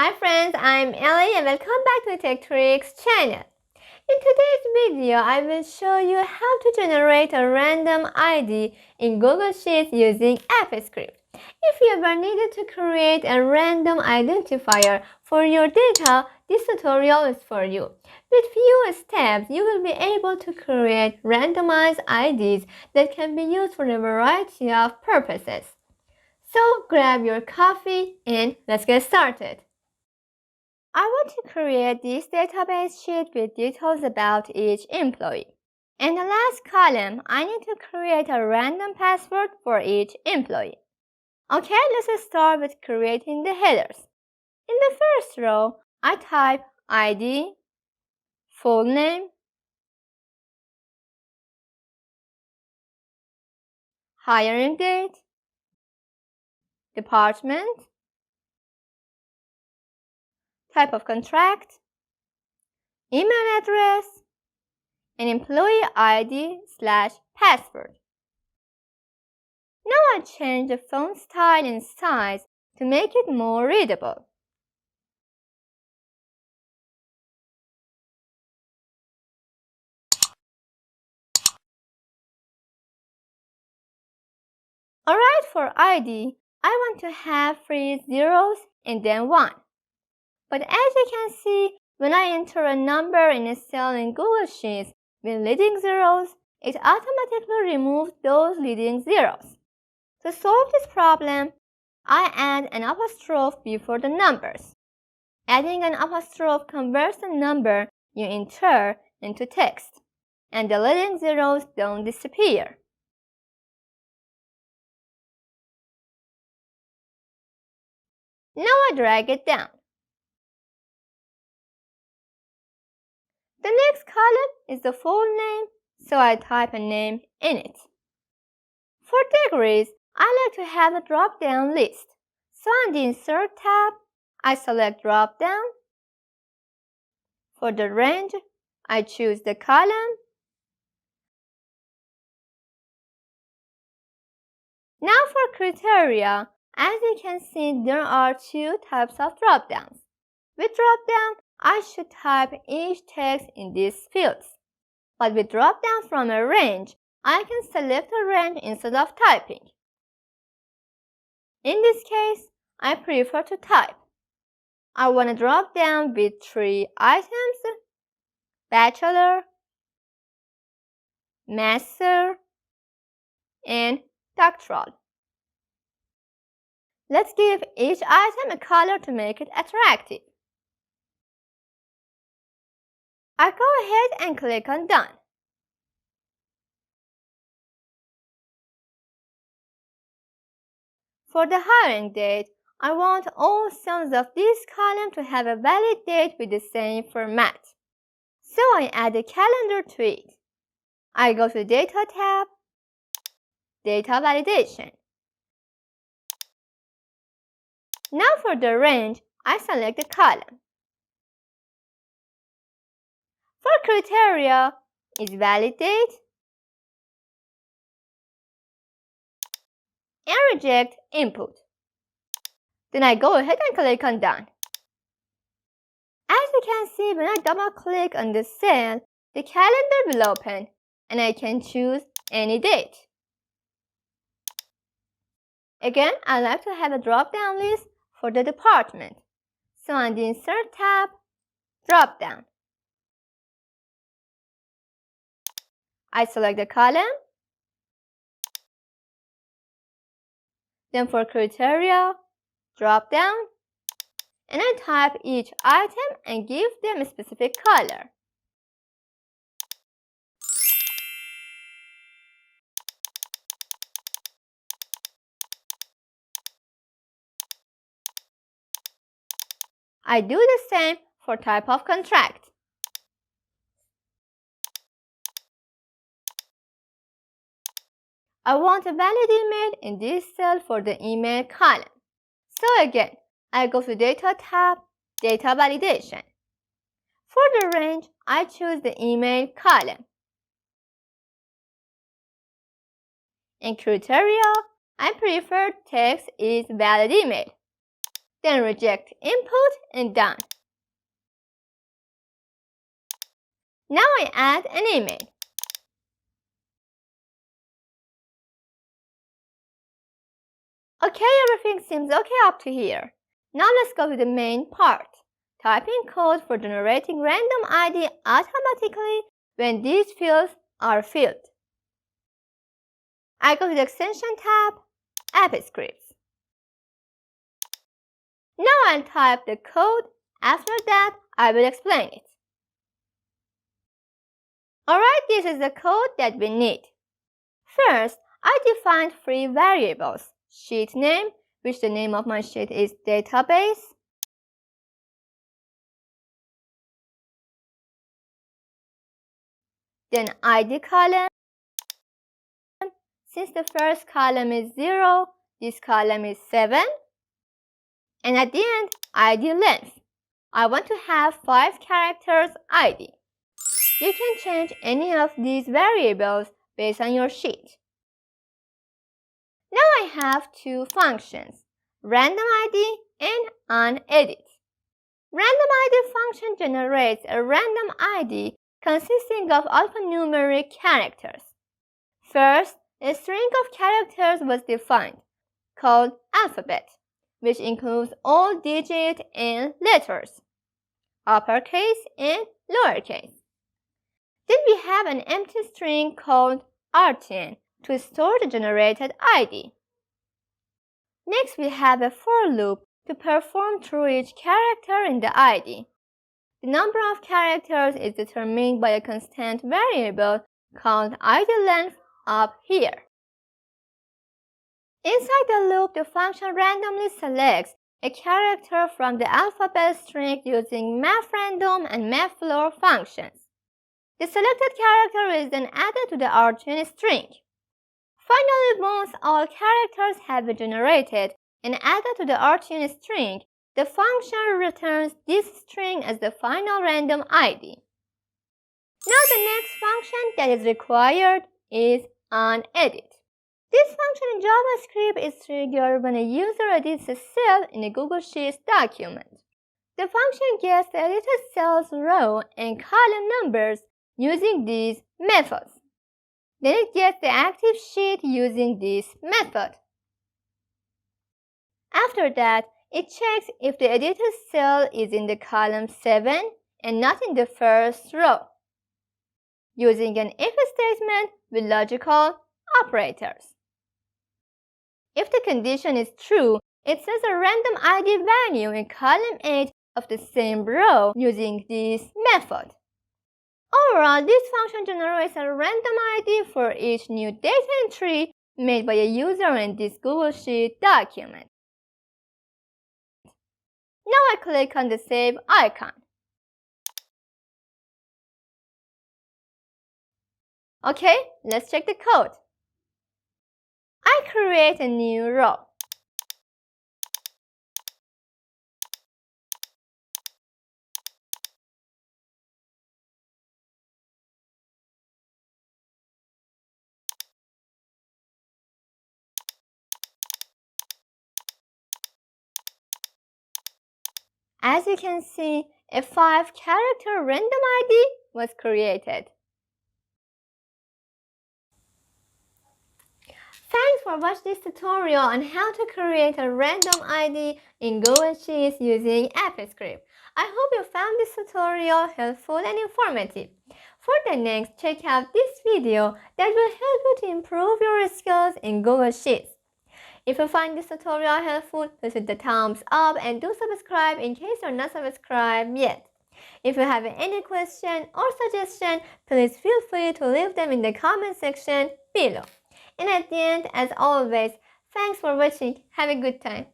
Hi friends, I'm Ellie and welcome back to the Tech Tricks channel. In today's video, I will show you how to generate a random ID in Google Sheets using AppScript. If you ever needed to create a random identifier for your data, this tutorial is for you. With few steps, you will be able to create randomized IDs that can be used for a variety of purposes. So grab your coffee and let's get started. I want to create this database sheet with details about each employee. In the last column, I need to create a random password for each employee. Okay, let's start with creating the headers. In the first row, I type ID, full name, hiring date, department, type of contract, email address, and employee ID/password. Now I change the font style and size to make it more readable. Alright, for ID, I want to have 3 zeros and then 1. But as you can see, when I enter a number in a cell in Google Sheets with leading zeros, it automatically removes those leading zeros. To solve this problem, I add an apostrophe before the numbers. Adding an apostrophe converts the number you enter into text, and the leading zeros don't disappear. Now I drag it down. The next column is the full name, so I type a name in it. For degrees, I like to have a drop-down list. So on the Insert tab, I select drop-down. For the range, I choose the column. Now for criteria, as you can see, there are 2 types of drop-downs. With drop-down, I should type each text in these fields. But with drop-down from a range, I can select a range instead of typing. In this case, I prefer to type. I want to drop down with 3 items: bachelor, master, and doctoral. Let's give each item a color to make it attractive. I go ahead and click on Done. For the hiring date, I want all cells of this column to have a valid date with the same format. So I add a calendar to it. I go to Data tab, Data Validation. Now for the range, I select the column. For criteria, is valid date and reject input. Then I go ahead and click on Done. As you can see, when I double click on the cell, the calendar will open and I can choose any date. Again, I like to have a drop-down list for the department. So on the Insert tab, drop-down. I select the column. Then for criteria, drop-down. And I type each item and give them a specific color. I do the same for type of contract. I want a valid email in this cell for the email column. So again, I go to Data tab, Data Validation. For the range, I choose the email column. In criteria, I prefer text is valid email. then reject input and done. Now I add an email. Okay, everything seems okay up to here. Now let's go to the main part. Type in code for generating random ID automatically when these fields are filled. I go to the extension tab, AppScripts. Now I'll type the code. After that, I will explain it. Alright, this is the code that we need. First, I defined 3 variables. Sheet name, which the name of my sheet is database. Then ID column. Since the first column is 0, this column is 7. And at the end, ID length. I want to have 5 characters ID. You can change any of these variables based on your sheet. Now I have 2 functions, random ID and onEdit. Random ID function generates a random ID consisting of alphanumeric characters. First, a string of characters was defined, called alphabet, which includes all digits and letters, uppercase and lowercase. Then we have an empty string called artn to store the generated ID. Next, we have a for loop to perform through each character in the ID. The number of characters is determined by a constant variable called ID length up here. Inside the loop, the function randomly selects a character from the alphabet string using mathRandom and mathFloor functions. The selected character is then added to the artn string. Finally, once all characters have been generated and added to the artn string, the function returns this string as the final random ID. Now the next function that is required is onEdit. This function in JavaScript is triggered when a user edits a cell in a Google Sheets document. The function gets the edited cell's row and column numbers using these methods. Then it gets the active sheet using this method. After that, it checks if the edited cell is in the column 7 and not in the first row, using an if statement with logical operators. If the condition is true, it sets a random ID value in column 8 of the same row using this method. Overall, this function generates a random ID for each new data entry made by a user in this Google Sheet document. Now I click on the Save icon. Okay, let's check the code. I create a new row. As you can see, a 5-character random ID was created. Thanks for watching this tutorial on how to create a random ID in Google Sheets using AppScript. I hope you found this tutorial helpful and informative. For the next, check out this video that will help you to improve your skills in Google Sheets. If you find this tutorial helpful, please hit the thumbs up and do subscribe in case you're not subscribed yet. If you have any question or suggestion, please feel free to leave them in the comment section below. And at the end, as always, thanks for watching. Have a good time.